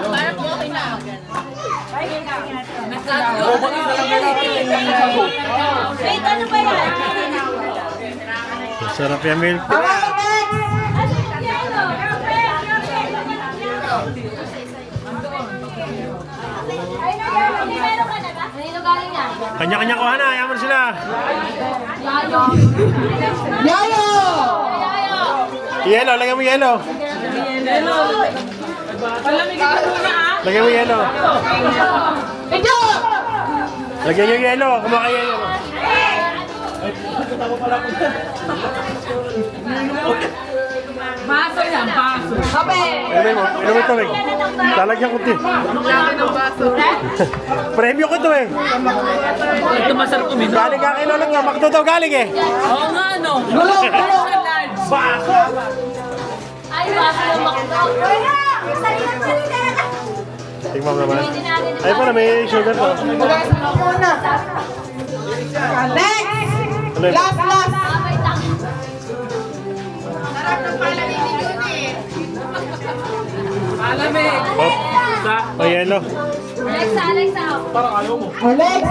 Para po okay na. Wait, ano ba yan? Sarap yung milk tea. Kanya-kanya kuha na, ayaw mo na sila. Yayo! Yelo, lagyan mo yelo. Lagyan mo yelo. Lagyan yung yelo, kumakaya yelo. Baso yan, baso. Inom mo ito eh. Lalagyan ko ito eh. Premyo ko ito eh. Ito masarap uminom. Galing ka kay Lolot nga, makto daw galing eh. Oo nga, no? Gulong! Gulong! Baso! Ay, baso yung makdo. Tingnan mo naman. Ay pala, may sugar to. Muna! Next! Ano yun? Last, last! Alamig. Oh, yelo. Alexa, Alexa. Alex!